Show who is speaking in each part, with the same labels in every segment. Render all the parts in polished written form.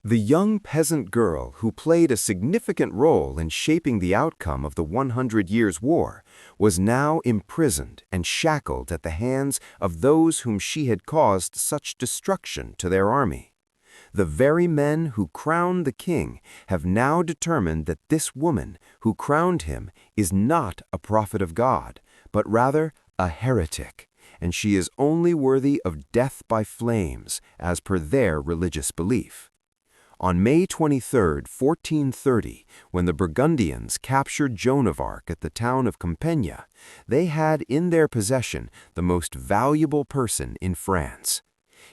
Speaker 1: The young peasant girl who played a significant role in shaping the outcome of the 100 Years' War was now imprisoned and shackled at the hands of those whom she had caused such destruction to their army. The very men who crowned the king have now determined that this woman who crowned him is not a prophet of God, but rather a heretic, and she is only worthy of death by flames, as per their religious belief. On May 23, 1430, when the Burgundians captured Joan of Arc at the town of Compiègne, they had in their possession the most valuable person in France.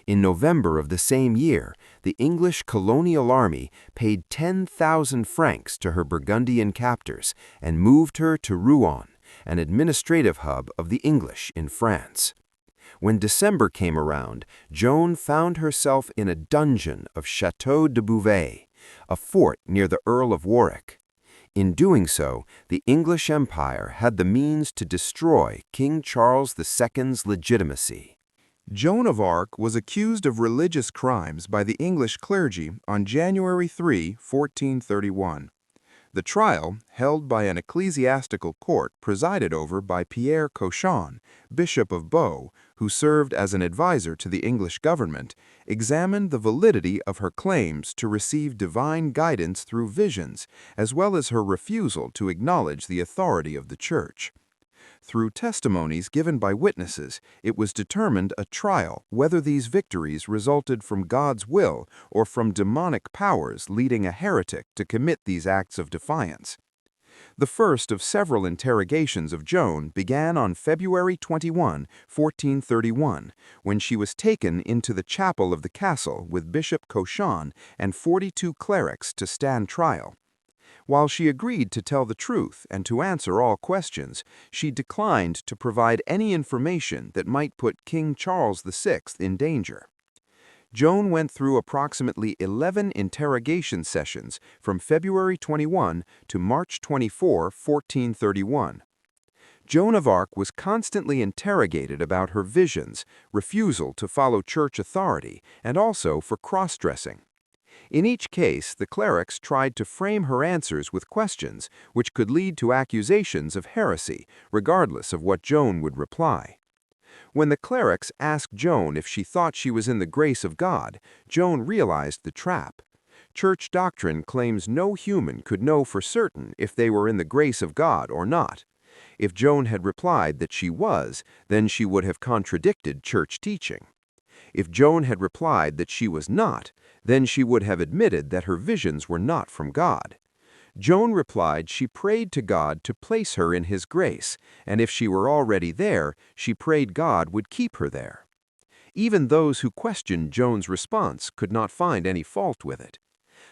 Speaker 1: In November of the same year, the English colonial army paid 10,000 francs to her Burgundian captors and moved her to Rouen, an administrative hub of the English in France. When December came around, Joan found herself in a dungeon of Château de Beauvais, a fort near the Earl of Warwick. In doing so, the English Empire had the means to destroy King Charles II's legitimacy.
Speaker 2: Joan of Arc was accused of religious crimes by the English clergy on January 3, 1431. The trial, held by an ecclesiastical court presided over by Pierre Cauchon, Bishop of Beau, who served as an advisor to the English government, examined the validity of her claims to receive divine guidance through visions, as well as her refusal to acknowledge the authority of the Church. Through testimonies given by witnesses, it was determined at trial whether these victories resulted from God's will or from demonic powers leading a heretic to commit these acts of defiance. The first of several interrogations of Joan began on February 21, 1431, when she was taken into the chapel of the castle with Bishop Cauchon and 42 clerics to stand trial. While she agreed to tell the truth and to answer all questions, she declined to provide any information that might put King Charles VI in danger. Joan went through approximately 11 interrogation sessions from February 21 to March 24, 1431. Joan of Arc was constantly interrogated about her visions, refusal to follow church authority, and also for cross-dressing. In each case, the clerics tried to frame her answers with questions which could lead to accusations of heresy, regardless of what Joan would reply. When the clerics asked Joan if she thought she was in the grace of God, Joan realized the trap. Church doctrine claims no human could know for certain if they were in the grace of God or not. If Joan had replied that she was, then she would have contradicted church teaching. If Joan had replied that she was not, then she would have admitted that her visions were not from God. Joan replied she prayed to God to place her in His grace, and if she were already there, she prayed God would keep her there. Even those who questioned Joan's response could not find any fault with it.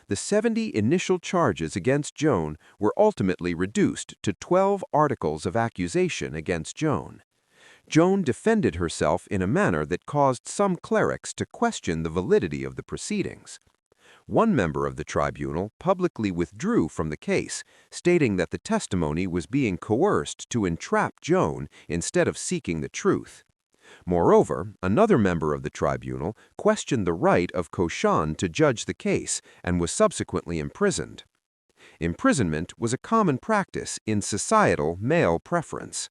Speaker 2: The 70 initial charges against Joan were ultimately reduced to 12 articles of accusation against Joan. Joan defended herself in a manner that caused some clerics to question the validity of the proceedings. One member of the tribunal publicly withdrew from the case, stating that the testimony was being coerced to entrap Joan instead of seeking the truth. Moreover, another member of the tribunal questioned the right of Cauchon to judge the case and was subsequently imprisoned. Imprisonment was a common practice in societal male preference.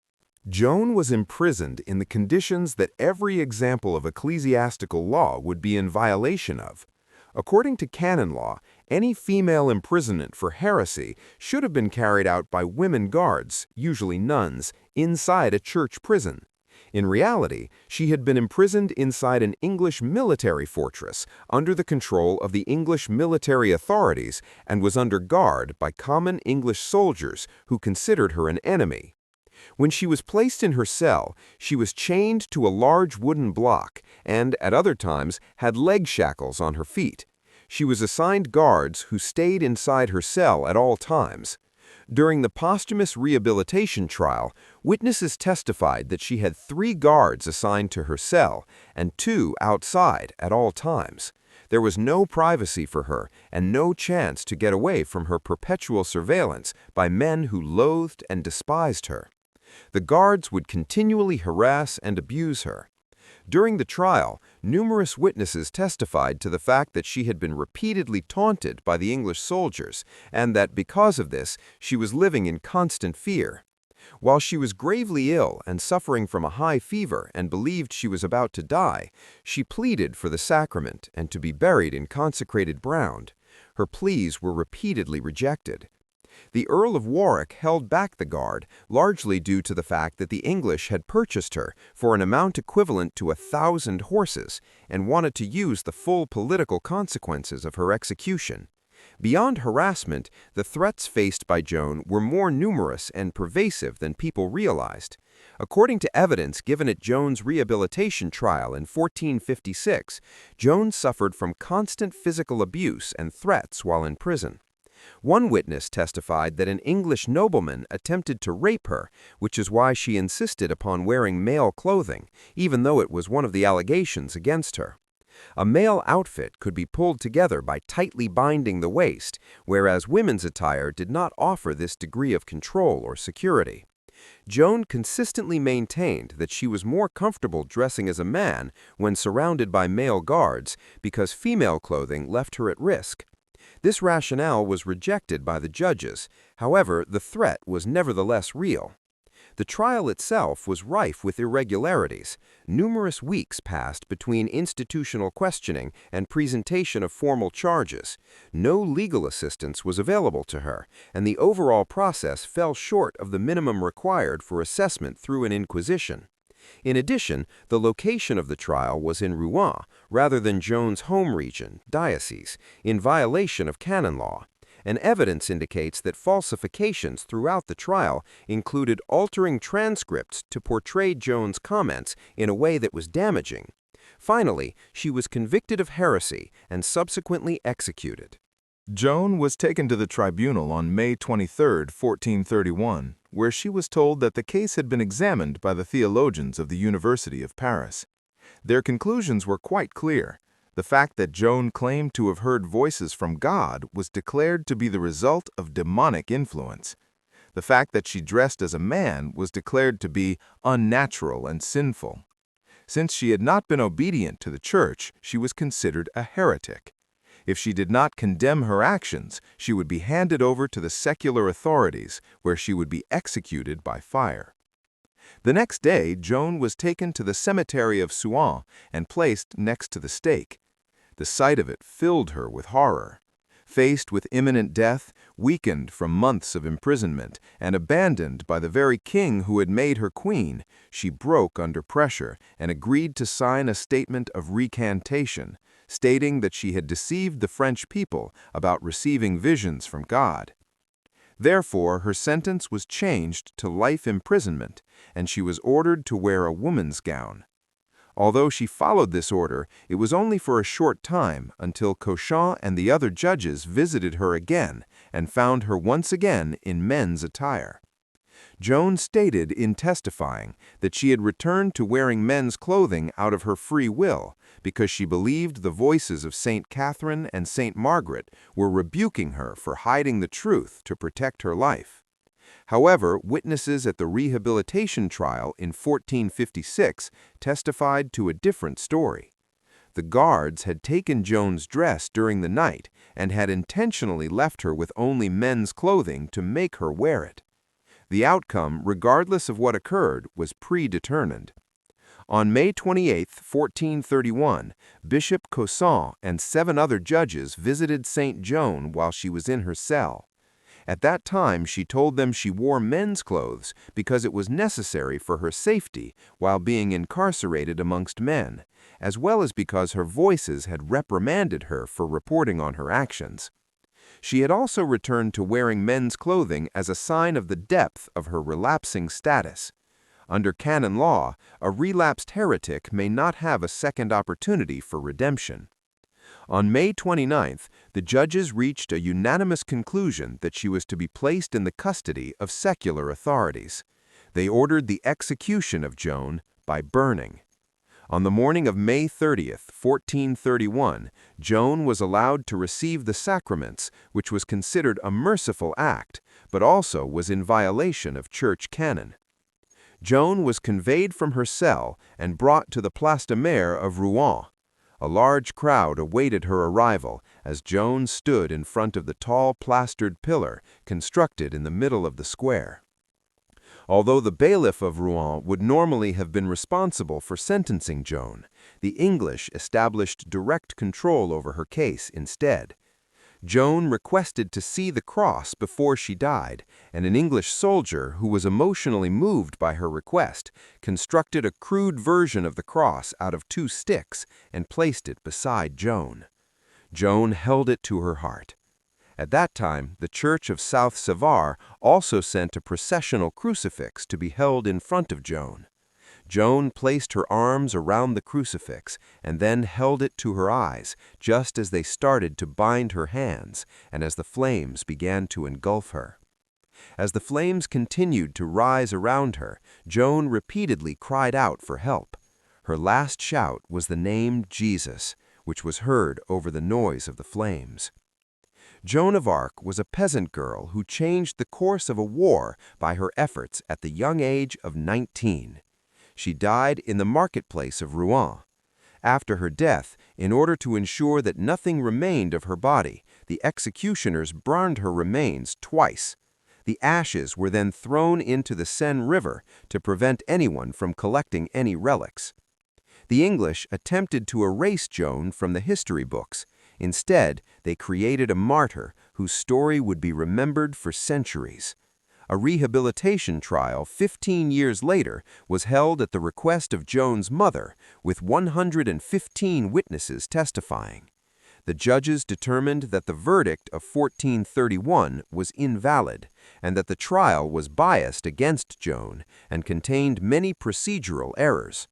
Speaker 1: Joan was imprisoned in the conditions that every example of ecclesiastical law would be in violation of. According to canon law, any female imprisonment for heresy should have been carried out by women guards, usually nuns, inside a church prison. In reality, she had been imprisoned inside an English military fortress under the control of the English military authorities and was under guard by common English soldiers who considered her an enemy. When she was placed in her cell, she was chained to a large wooden block and, at other times, had leg shackles on her feet. She was assigned guards who stayed inside her cell at all times. During the posthumous rehabilitation trial, witnesses testified that she had 3 guards assigned to her cell and 2 outside at all times. There was no privacy for her and no chance to get away from her perpetual surveillance by men who loathed and despised her. The guards would continually harass and abuse her. During the trial, numerous witnesses testified to the fact that she had been repeatedly taunted by the English soldiers, and that because of this, she was living in constant fear. While she was gravely ill and suffering from a high fever and believed she was about to die, she pleaded for the sacrament and to be buried in consecrated ground. Her pleas were repeatedly rejected. The Earl of Warwick held back the guard, largely due to the fact that the English had purchased her for an amount equivalent to 1,000 horses and wanted to use the full political consequences of her execution. Beyond harassment, the threats faced by Joan were more numerous and pervasive than people realized. According to evidence given at Joan's rehabilitation trial in 1456, Joan suffered from constant physical abuse and threats while in prison. One witness testified that an English nobleman attempted to rape her, which is why she insisted upon wearing male clothing, even though it was one of the allegations against her. A male outfit could be pulled together by tightly binding the waist, whereas women's attire did not offer this degree of control or security. Joan consistently maintained that she was more comfortable dressing as a man when surrounded by male guards because female clothing left her at risk. This rationale was rejected by the judges. However, the threat was nevertheless real. The trial itself was rife with irregularities. Numerous weeks passed between institutional questioning and presentation of formal charges. No legal assistance was available to her, and the overall process fell short of the minimum required for assessment through an inquisition. In addition, the location of the trial was in Rouen, rather than Joan's home region, diocese, in violation of canon law. And evidence indicates that falsifications throughout the trial included altering transcripts to portray Joan's comments in a way that was damaging. Finally, she was convicted of heresy and subsequently executed.
Speaker 2: Joan was taken to the tribunal on May 23, 1431, where she was told that the case had been examined by the theologians of the University of Paris. Their conclusions were quite clear. The fact that Joan claimed to have heard voices from God was declared to be the result of demonic influence. The fact that she dressed as a man was declared to be unnatural and sinful. Since she had not been obedient to the Church, she was considered a heretic. If she did not condemn her actions, she would be handed over to the secular authorities, where she would be executed by fire. The next day, Joan was taken to the cemetery of Rouen and placed next to the stake. The sight of it filled her with horror. Faced with imminent death, weakened from months of imprisonment, and abandoned by the very king who had made her queen, she broke under pressure and agreed to sign a statement of recantation, stating that she had deceived the French people about receiving visions from God. Therefore, her sentence was changed to life imprisonment, and she was ordered to wear a woman's gown. Although she followed this order, it was only for a short time until Cauchon and the other judges visited her again and found her once again in men's attire. Joan stated in testifying that she had returned to wearing men's clothing out of her free will because she believed the voices of St. Catherine and St. Margaret were rebuking her for hiding the truth to protect her life. However, witnesses at the rehabilitation trial in 1456 testified to a different story. The guards had taken Joan's dress during the night and had intentionally left her with only men's clothing to make her wear it. The outcome, regardless of what occurred, was predetermined. On May 28, 1431, Bishop Cauchon and 7 other judges visited St. Joan while she was in her cell. At that time, she told them she wore men's clothes because it was necessary for her safety while being incarcerated amongst men, as well as because her voices had reprimanded her for reporting on her actions. She had also returned to wearing men's clothing as a sign of the depth of her relapsing status. Under canon law, a relapsed heretic may not have a second opportunity for redemption. On May 29th, the judges reached a unanimous conclusion that she was to be placed in the custody of secular authorities. They ordered the execution of Joan by burning. On the morning of May 30th, 1431, Joan was allowed to receive the sacraments, which was considered a merciful act, but also was in violation of church canon. Joan was conveyed from her cell and brought to the Place de Mer of Rouen. A large crowd awaited her arrival as Joan stood in front of the tall plastered pillar constructed in the middle of the square. Although the bailiff of Rouen would normally have been responsible for sentencing Joan, the English established direct control over her case instead. Joan requested to see the cross before she died, and an English soldier who was emotionally moved by her request constructed a crude version of the cross out of 2 sticks and placed it beside Joan. Joan held it to her heart. At that time, the Church of South Savar also sent a processional crucifix to be held in front of Joan. Joan placed her arms around the crucifix and then held it to her eyes just as they started to bind her hands and as the flames began to engulf her. As the flames continued to rise around her, Joan repeatedly cried out for help. Her last shout was the name Jesus, which was heard over the noise of the flames. Joan of Arc was a peasant girl who changed the course of a war by her efforts at the young age of 19. She died in the marketplace of Rouen. After her death, in order to ensure that nothing remained of her body, the executioners burned her remains twice. The ashes were then thrown into the Seine River to prevent anyone from collecting any relics. The English attempted to erase Joan from the history books. Instead, they created a martyr whose story would be remembered for centuries. A rehabilitation trial 15 years later was held at the request of Joan's mother, with 115 witnesses testifying. The judges determined that the verdict of 1431 was invalid, and that the trial was biased against Joan and contained many procedural errors.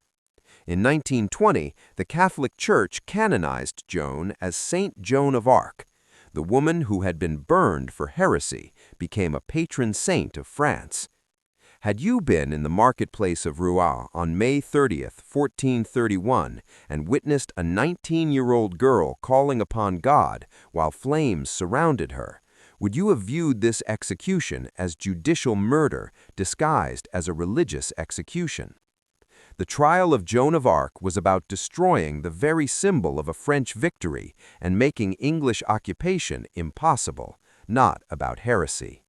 Speaker 2: In 1920, the Catholic Church canonized Joan as Saint Joan of Arc. The woman who had been burned for heresy became a patron saint of France. Had you been in the marketplace of Rouen on May 30th, 1431, and witnessed a 19-year-old girl calling upon God while flames surrounded her, would you have viewed this execution as judicial murder disguised as a religious execution? The trial of Joan of Arc was about destroying the very symbol of a French victory and making English occupation impossible, not about heresy.